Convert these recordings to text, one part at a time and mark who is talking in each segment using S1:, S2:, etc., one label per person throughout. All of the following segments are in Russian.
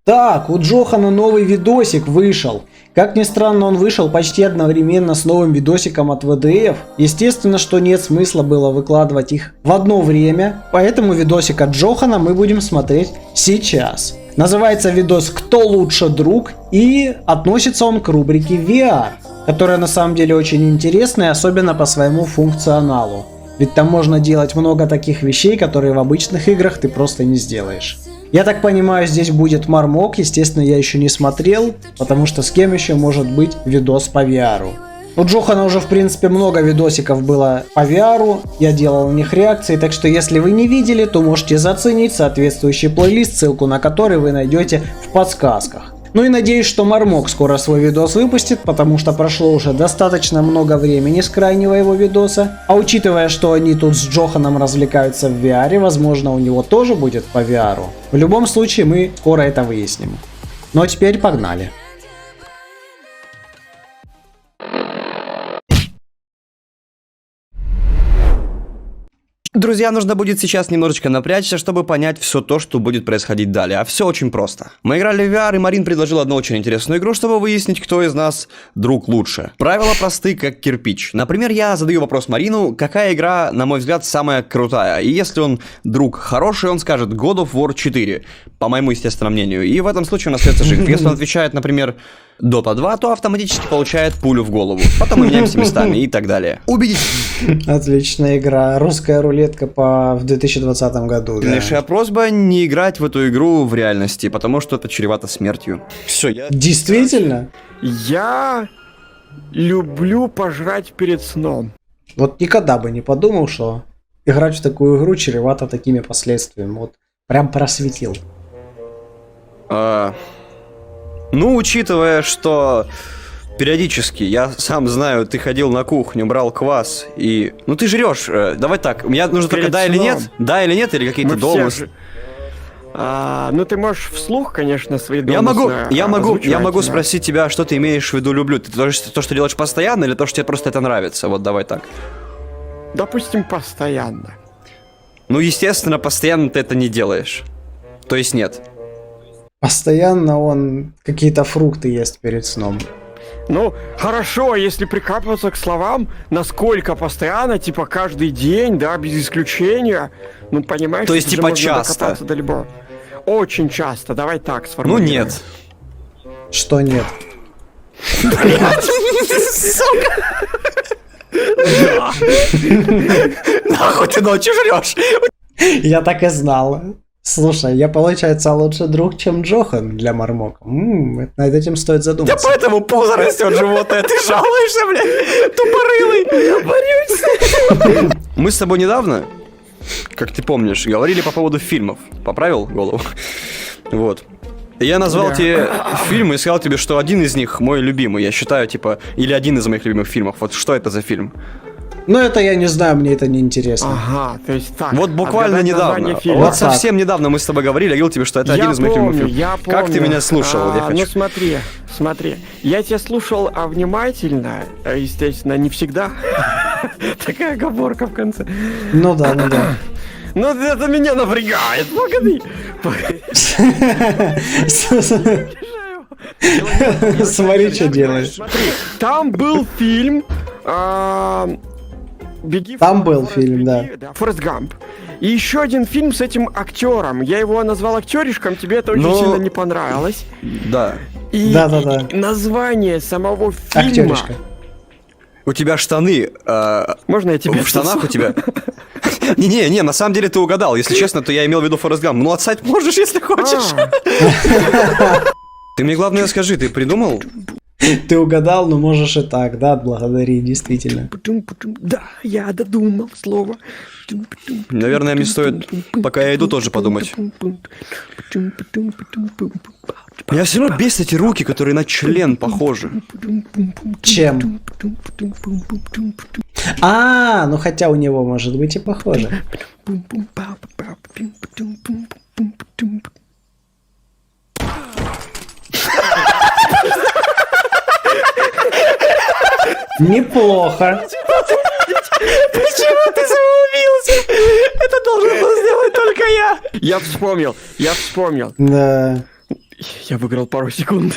S1: Так, у Джохана новый видосик вышел. Как ни странно, он вышел почти одновременно с новым видосиком от ВДФ. Естественно, что нет смысла было выкладывать их в одно время, поэтому видосик от Джохана мы будем смотреть сейчас. Называется видос «Кто лучше друг?» и относится он к рубрике VR, которая на самом деле очень интересная, особенно по своему функционалу. Ведь там можно делать много таких вещей, которые в обычных играх ты просто не сделаешь. Я так понимаю, здесь будет Мармок, естественно, я еще не смотрел, потому что с кем еще может быть видос по VR. У Джохана уже, в принципе, много видосиков было по VR, я делал на них реакции, так что если вы не видели, то можете заценить соответствующий плейлист, ссылку на который вы найдете в подсказках. Ну и надеюсь, что Мармок скоро свой видос выпустит, потому что прошло уже достаточно много времени с крайнего его видоса. А учитывая, что они тут с Джоханом развлекаются в VR, возможно, у него тоже будет по VR. В любом случае, мы скоро это выясним. Ну а теперь погнали.
S2: Друзья, нужно будет сейчас немножечко напрячься, чтобы понять все то, что будет происходить далее. А все очень просто. Мы играли в VR, и Марин предложил одну очень интересную игру, чтобы выяснить, кто из нас друг лучше. Правила просты, как кирпич. Например, я задаю вопрос Марину, какая игра, на мой взгляд, самая крутая. И если он друг хороший, он скажет God of War 4, по моему естественному мнению. И в этом случае у нас остается жив. Если он отвечает, например, Dota 2, то автоматически получает пулю в голову. Потом мы меняемся местами и так далее. Убедитесь.
S1: Отличная игра. Русская рулетка в 2020 году. Да.
S2: Лишняя просьба не играть в эту игру в реальности, потому что это чревато смертью. Все, я...
S1: Действительно?
S3: Я люблю пожрать перед сном.
S1: Вот никогда бы не подумал, что играть в такую игру чревато такими последствиями. Вот прям просветил.
S2: Ну, учитывая, что периодически, я сам знаю, ты ходил на кухню, брал квас и... Ну, ты жрешь. Давай так, мне нужно только да или нет? Да или нет, или какие-то домыслы?
S3: Ну, ты можешь вслух, конечно, свои
S2: домыслы Я могу
S3: да.
S2: спросить тебя, что ты имеешь в виду люблю. Ты то, что делаешь постоянно, или то, что тебе просто это нравится? Вот давай так.
S3: Допустим, постоянно.
S2: Ну, естественно, постоянно ты это не делаешь. То есть нет.
S1: Постоянно он какие-то фрукты ест перед сном.
S3: Ну, хорошо, если прикапываться к словам, насколько постоянно, типа каждый день, да, без исключения. Ну, понимаешь,
S2: то есть, типа часто.
S3: До любого. Очень часто, давай так сформулируем.
S2: Ну, нет.
S1: Что нет?
S2: Сука! Нахуй ты ночью жрешь?
S1: Я так и знал. Слушай, я, получается, лучше друг, чем Джохан для Мармока. Над этим стоит задуматься.
S2: Да поэтому пузо растет животное, ты жалуешься, блядь, тупорылый. Я борюсь. Мы с тобой недавно, как ты помнишь, говорили по поводу фильмов. Поправил голову? Вот. Я назвал тебе фильм и сказал тебе, что один из них мой любимый. Я считаю, типа, или один из моих любимых фильмов. Вот что это за фильм?
S1: Ну, это я не знаю, мне это не интересно.
S3: Ага, то есть так.
S2: Вот буквально недавно. Вот совсем недавно мы с тобой говорили, я говорил тебе, что это один из моих любимых фильмов.
S3: Я помню.
S2: Как ты меня слушал?
S3: Ну смотри. Я тебя слушал внимательно, естественно, не всегда. Такая оговорка в конце.
S1: Ну да.
S3: Ну это меня напрягает, погоди.
S1: Смотри, что делаешь.
S3: Смотри, там был фильм...
S1: Там был фильм, да.
S3: Форест Гамп. И еще один фильм с этим актером. Я его назвал актеришком, тебе это очень сильно не понравилось.
S2: Да.
S1: Да.
S3: И название самого фильма...
S1: Актеришка.
S2: У тебя штаны...
S3: Можно я тебе...
S2: В штанах у тебя... Не, на самом деле ты угадал. Если честно, то я имел в виду Форест Гамп. Ну, отсать можешь, если хочешь. Ты мне главное скажи, ты придумал?
S1: Ты угадал, но можешь и так, да, благодари, действительно.
S3: Да, я додумал слово.
S2: Наверное, мне стоит, пока я иду, тоже подумать. Меня все равно бесят эти руки, которые на член похожи.
S1: Чем? Ну хотя у него может быть и похоже. Неплохо.
S2: Почему ты самоубился? Это должен был сделать только я.
S3: Я вспомнил.
S1: Да.
S3: Я выиграл пару секунд.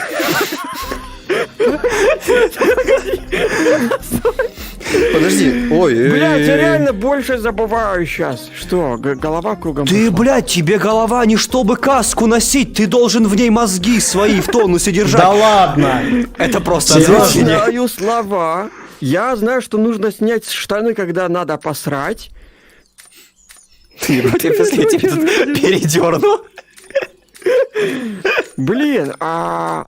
S2: Подожди. Ой,
S3: Блядь, я реально больше забываю сейчас. Что, голова кругом
S2: Ты,
S3: пошла?
S2: блядь, тебе голова не чтобы каску носить, ты должен в ней мозги свои в тонусе держать.
S1: Да ладно.
S2: Это просто
S3: Я
S2: отвращение.
S3: знаю слова. Я знаю, что нужно снять штаны, когда надо посрать.
S2: Ты после тебя тут передернул.
S3: Блин,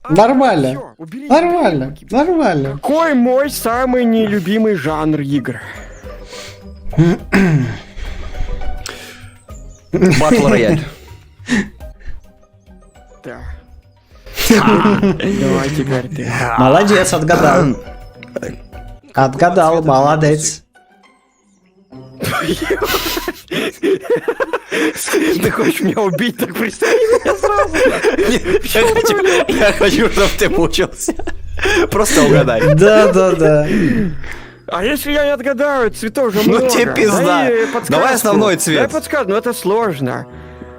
S1: Нормально.
S3: всё, убери
S1: Нормально.
S3: руки.
S1: Нормально.
S3: Какой мой самый нелюбимый жанр игр?
S2: Батл рояль.
S3: Да. Давай теперь ты.
S1: Молодец, отгадал. Отгадал, молодец.
S3: Ты хочешь меня убить, так представь меня сразу.
S2: Я хочу, чтобы ты мучился. Просто угадай.
S1: Да.
S3: А если я не отгадаю, цветов же
S2: Ну
S3: много.
S2: тебе пизда.
S3: Дай подсказку.
S2: Давай основной цвет.
S3: Дай подсказку, но это сложно.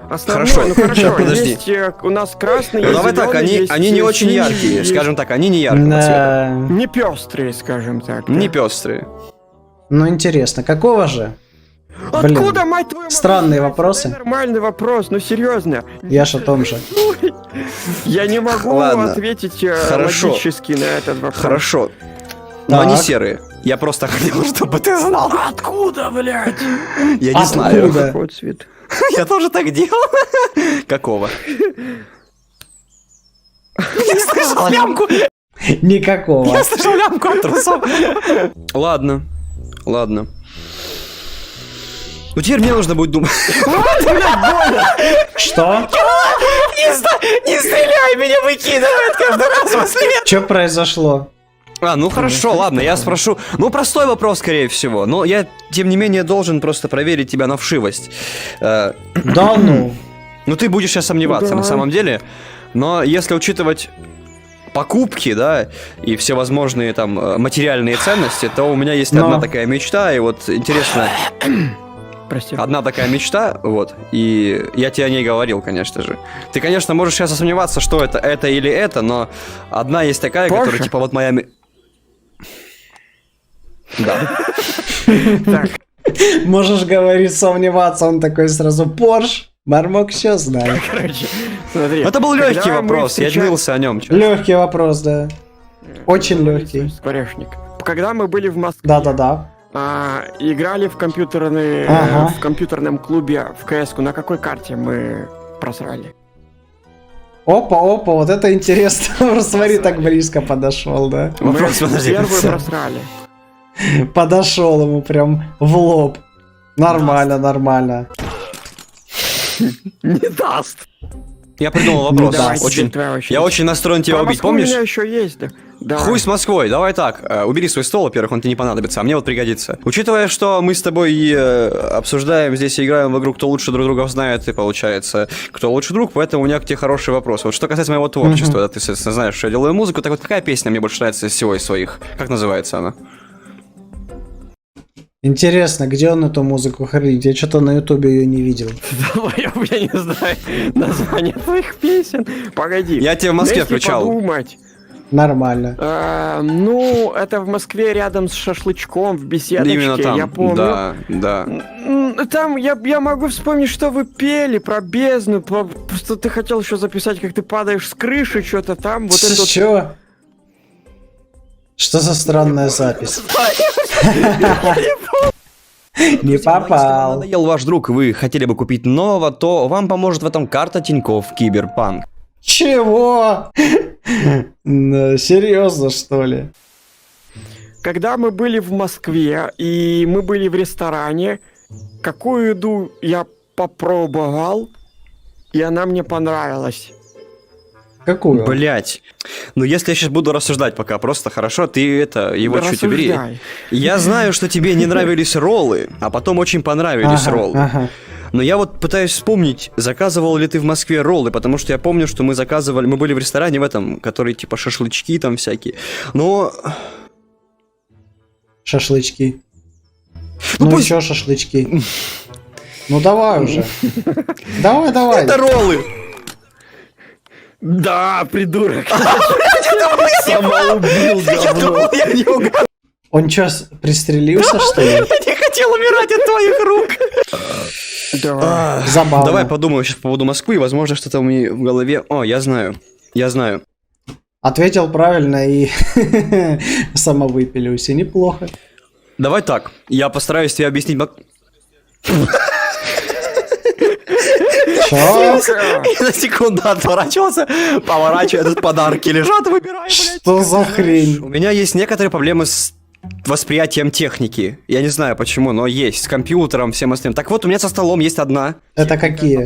S3: Основной,
S2: Хорошо.
S3: ну хорошо,
S2: Подожди.
S3: есть у нас красный,
S2: Ну
S3: есть
S2: давай так,
S3: зелёный, есть
S2: они не очень
S3: синий,
S2: яркие,
S3: есть
S2: скажем так, они не яркого цвета.
S1: Да.
S3: не пестрые, скажем так. да.
S2: Не пестрые.
S1: Ну интересно, какого же? Блин,
S3: Откуда, мать твою, могу
S1: странные
S3: знать?
S1: вопросы.
S3: Это нормальный вопрос, ну серьезно.
S1: Я ж о том же.
S3: Я не могу
S2: Ладно.
S3: ответить
S2: Хорошо.
S3: логически на этот вопрос.
S2: Хорошо. Но они
S1: Так.
S2: серые. Я просто хотел, чтобы ты знал.
S3: Откуда, блядь?
S2: Я не знаю.
S1: Откуда?
S3: Какой цвет?
S2: Я тоже так делал. Какого? Я слышал лямку.
S1: Никакого.
S2: Я слышал лямку от трусов. Ладно. Ну теперь мне нужно будет думать.
S1: Что?
S2: Не стреляй, меня выкидывает каждый раз во след.
S1: Что произошло?
S2: Ну хорошо, ладно, я спрошу. Ну, простой вопрос, скорее всего. Но я, тем не менее, должен просто проверить тебя на вшивость.
S1: Да ну.
S2: Ну, ты будешь сейчас сомневаться,
S3: Да.
S2: на самом деле. Но если учитывать покупки, да, и всевозможные там материальные ценности, то у меня есть
S1: Но.
S2: одна такая мечта, и вот интересно,
S3: Прости.
S2: одна такая мечта, вот, и я тебе о ней говорил, конечно же. Ты, конечно, можешь сейчас сомневаться, что это или это, но одна есть такая,
S3: Porsche?
S2: которая, типа, вот моя... Да.
S3: Так,
S1: Можешь говорить, сомневаться, он такой сразу Порш. Мармок все знает.
S3: короче, смотри.
S2: Это был
S3: когда
S2: легкий
S3: мы
S2: вопрос, я
S3: встречались-
S2: длился о нем.
S1: Легкий вопрос, да. Очень легкий.
S3: Скворечник. Когда мы были в Москве,
S1: Да.
S3: играли в компьютерный,
S1: Ага.
S3: в компьютерном клубе в КС-ку, на какой карте мы просрали?
S1: Опа, вот это интересно. Смотри, так близко подошел, да.
S2: Вопрос,
S3: мы
S2: подожди.
S3: первую просрали.
S1: Подошел ему прям в лоб. Нормально.
S3: Не даст.
S2: Я придумал вопрос.
S1: Да,
S2: Очень,
S3: твоя очередь.
S2: я очень настроен тебя
S3: Про
S2: убить,
S3: Москву
S2: помнишь?
S3: у меня еще есть, да. Да.
S2: Хуй с Москвой, давай так, убери свой стол, во-первых, он тебе не понадобится, а мне вот пригодится. Учитывая, что мы с тобой обсуждаем здесь и играем в игру, кто лучше друг друга знает, и получается, кто лучший друг, поэтому у меня к тебе хороший вопрос. Вот что касается моего творчества, да, ты, соответственно, знаешь, что я делаю музыку, так вот какая песня мне больше нравится из всего из своих? Как называется она?
S1: Интересно, где он эту музыку хранит? Я что-то на ютубе ее не видел.
S3: Давай, я не знаю название твоих песен. Погоди.
S2: Я тебе в Москве
S3: Если
S2: включал.
S3: подумать,
S1: Нормально.
S3: ну, это в Москве рядом с шашлычком в беседочке,
S2: Именно там,
S3: я помню.
S2: да.
S3: Там я могу вспомнить, что вы пели про бездну, что ты хотел еще записать, как ты падаешь с крыши, что-то там. Вот это вот.
S1: Чё? Что за странная запись? Не
S2: Если вам
S1: попал.
S2: надоел ваш друг, и вы хотели бы купить нового, то вам поможет в этом карта Тинькофф Киберпанк.
S1: Чего? Ну, серьезно, что ли?
S3: Когда мы были в Москве, и мы были в ресторане, какую еду я попробовал, и она мне понравилась.
S1: Какую?
S2: Блять. Ну, если я сейчас буду рассуждать пока, просто хорошо, ты его чуть убери.
S3: Рассуждай.
S2: Я знаю, что тебе не нравились роллы, а потом очень понравились роллы.
S1: Ага.
S2: Но я вот пытаюсь вспомнить, заказывал ли ты в Москве роллы, потому что я помню, что мы были в ресторане в этом, который типа шашлычки там всякие. Но...
S1: Шашлычки.
S2: Ну,
S1: Ну
S2: пусть-
S1: еще шашлычки. Ну давай уже. Давай.
S2: Это роллы!
S3: Да, придурок. Самоубил, говно.
S2: Я не угадал.
S1: Он чё, пристрелился, что ли?
S2: Я не хотел умирать от твоих рук.
S3: Давай.
S1: Забавно.
S2: Давай подумаю сейчас по поводу Москвы. Возможно, что-то у меня в голове... О, я знаю.
S1: Ответил правильно и самовыпилился. Неплохо.
S2: Давай так. Я постараюсь тебе объяснить...
S1: Чё?
S2: На секунду отворачивался, поворачиваю, тут подарки лежат, выбираю, блядь.
S1: Что за хрень?
S2: У меня есть некоторые проблемы с восприятием техники. Я не знаю почему, но есть. С компьютером, всем остальным. Так вот, у меня со столом есть одна
S1: Это какие?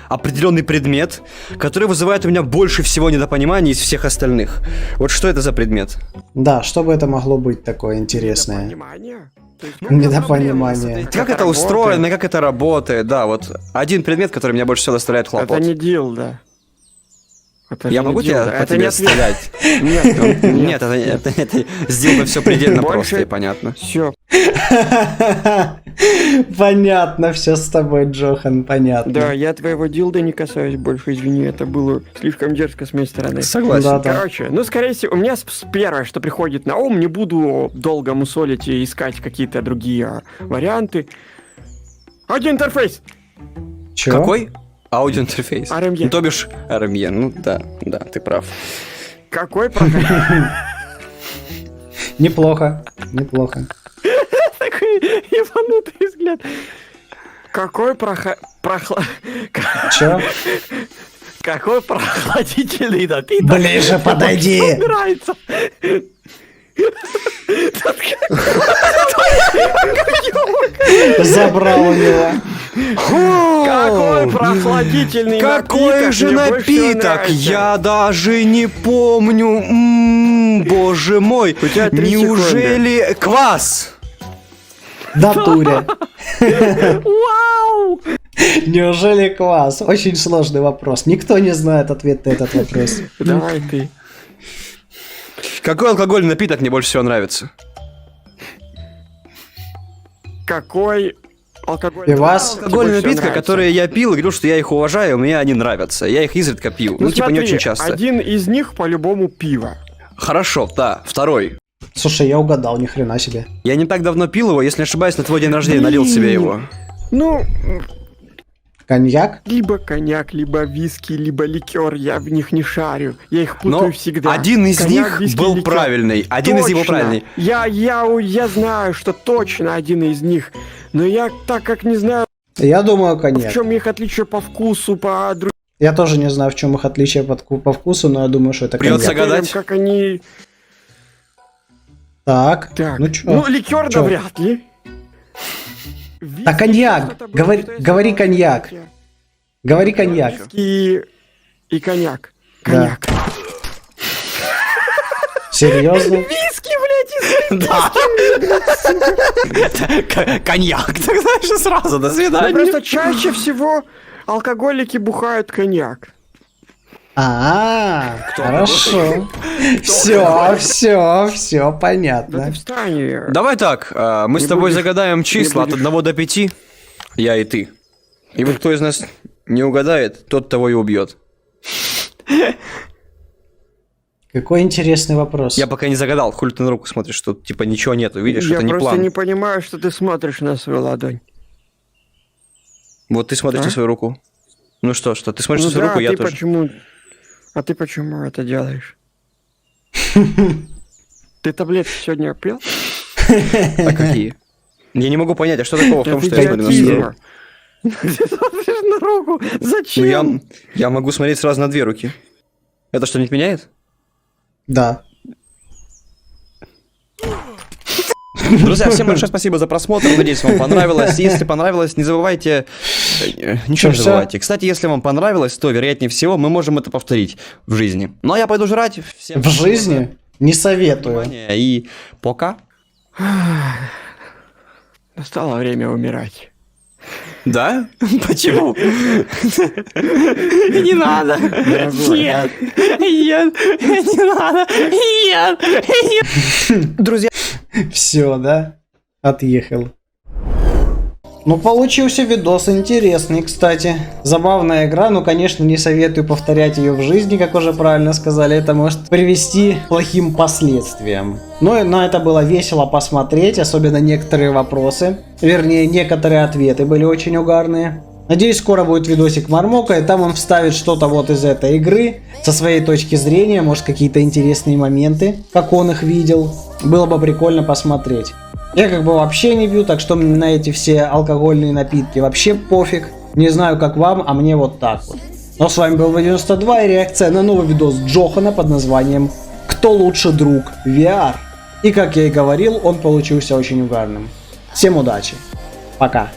S2: определенный предмет, который вызывает у меня больше всего недопонимания из всех остальных. Вот что это за предмет?
S1: Да, что бы это могло быть такое интересное?
S3: Понимание? То есть,
S1: Недопонимание.
S2: Как это устроено, как это работает, да, вот один предмет, который меня больше всего доставляет
S3: Это
S2: хлопот.
S3: не дилда. Это
S2: Я
S3: же
S2: могу
S3: не
S2: тебя
S3: дилда.
S2: по
S3: Это
S2: тебе
S3: не ответ.
S2: стрелять?
S3: Нет,
S2: Нет, это сделано все предельно
S3: Больше-
S2: просто и понятно.
S3: Все.
S1: Понятно, все с тобой, Джохан, понятно.
S3: Да, я твоего дилда не касаюсь больше, извини, это было слишком дерзко с моей стороны.
S2: Согласен.
S1: Да.
S3: Короче, ну, скорее всего, у меня первое, что приходит на ум, не буду долго мусолить и искать какие-то другие варианты. Аудиоинтерфейс!
S1: Чё?
S2: Какой? Аудиоинтерфейс.
S3: RME.
S2: Ну, то бишь RME, ну да, ты прав.
S3: Какой проход...
S1: Неплохо, неплохо.
S3: Такой ебанутый взгляд. Какой
S1: Чё?
S3: Какой прохладительный напиток
S1: Ближе подойди!
S3: нравится?
S1: Забрал у него.
S3: Какой прохладительный
S2: Какой же
S3: мне больше всего
S2: напиток?
S3: нравится?
S2: Я даже не помню. Боже мой.
S3: У тебя 3
S2: Неужели квас?
S1: Датуре.
S3: Вау!
S1: Неужели квас? Очень сложный вопрос. Никто не знает ответ на этот вопрос.
S3: Давай ты.
S2: Какой алкогольный напиток мне больше всего нравится?
S3: Какой алкогольный
S1: Пивас?
S3: напиток тебе
S2: Алкогольные
S3: больше всего
S2: напитки,
S3: нравится?
S2: которые я пил, и говорю, что я их уважаю, мне они нравятся. Я их изредка пью. Ну, типа, не
S3: смотри,
S2: очень часто.
S3: один из них по-любому пиво.
S2: Хорошо, да. Второй.
S1: Слушай, я угадал, ни хрена себе.
S2: Я не так давно пил его, если не ошибаюсь, на твой день рождения налил себе его.
S3: Ну,
S1: Коньяк?
S3: либо коньяк, либо виски, либо ликер, я в них не шарю. Я их путаю
S2: Но
S3: всегда.
S2: один из
S3: Коньяк,
S2: них
S3: виски,
S2: был
S3: ликер.
S2: правильный. Один из него
S3: Точно.
S2: правильный.
S3: Я знаю, что точно один из них. Но я так как не знаю,
S1: Я думаю,
S3: в
S1: коньяк.
S3: чем их отличие по вкусу, по другим
S1: Я тоже не знаю, в чем их отличие по вкусу, но я думаю, что это
S2: Придется
S1: коньяк.
S2: гадать.
S3: как они...
S1: Так,
S3: Так,
S1: ну чё?
S3: ну ликер, да
S1: Чё?
S3: вряд ли. Виски,
S1: Да коньяк.
S3: что-то было,
S1: Говори-
S3: что я
S1: говори
S3: сказал,
S1: коньяк.
S3: кстати.
S1: Говори коньяк.
S3: Виски и коньяк.
S1: Да.
S3: Коньяк.
S1: Серьезно?
S3: Виски, блядь,
S2: Да. Коньяк, так знаешь, сразу, до
S3: Ну,
S2: свидания.
S3: просто чаще всего алкоголики бухают коньяк.
S1: Хорошо. Все
S3: Да
S1: понятно.
S3: ты встань.
S2: Давай так, мы с
S3: Не
S2: тобой
S3: будешь-
S2: загадаем числа от
S3: будешь.
S2: 1 до 5, я и ты. И вот кто из нас не угадает, тот того и убьет.
S1: Какой интересный вопрос.
S2: Я пока не загадал, хули ты на руку смотришь, тут типа ничего нету, видишь,
S3: Я
S2: это не
S3: просто
S2: план.
S3: не понимаю, что ты смотришь на свою ладонь.
S2: Вот ты смотришь
S3: А?
S2: на свою руку. Ну что, ты смотришь
S3: Ну
S2: на свою
S3: да,
S2: руку, я
S3: ты
S2: тоже.
S3: почему... А ты почему это делаешь? Ты таблетки сегодня пил?
S2: А какие? Я не могу понять, а что такого в том, что я смотрю на свою руку?
S3: Ты смотришь на руку?
S2: Ну,
S3: Зачем?
S2: я могу смотреть сразу на 2 руки. Это что-нибудь меняет?
S1: Да.
S2: Друзья, всем большое спасибо за просмотр. Надеюсь, вам понравилось. Если понравилось, не забывайте... Ничего не
S1: Всё?
S2: забывайте. Кстати, если вам понравилось, то, вероятнее всего, мы можем это повторить в жизни. Ну, а я пойду жрать. Всем
S1: В жизни не советую.
S2: внимания и пока.
S3: Настало время умирать.
S2: Да? Почему? Не надо.
S3: Дорогой.
S2: Нет. Не надо. Нет. Друзья.
S1: Все, да? Отъехал. Ну, получился видос интересный, кстати. Забавная игра, но, конечно, не советую повторять ее в жизни, как уже правильно сказали. Это может привести к плохим последствиям. Но на это было весело посмотреть, особенно некоторые вопросы. Вернее, некоторые ответы были очень угарные. Надеюсь, скоро будет видосик Мармока, и там он вставит что-то вот из этой игры, со своей точки зрения, может, какие-то интересные моменты, как он их видел. Было бы прикольно посмотреть. Я как бы вообще не пью, так что на эти все алкогольные напитки вообще пофиг. Не знаю, как вам, а мне вот так вот. Но с вами был V92 и реакция на новый видос Джохана под названием «Кто лучше друг VR?». И как я и говорил, он получился очень угарным. Всем удачи. Пока.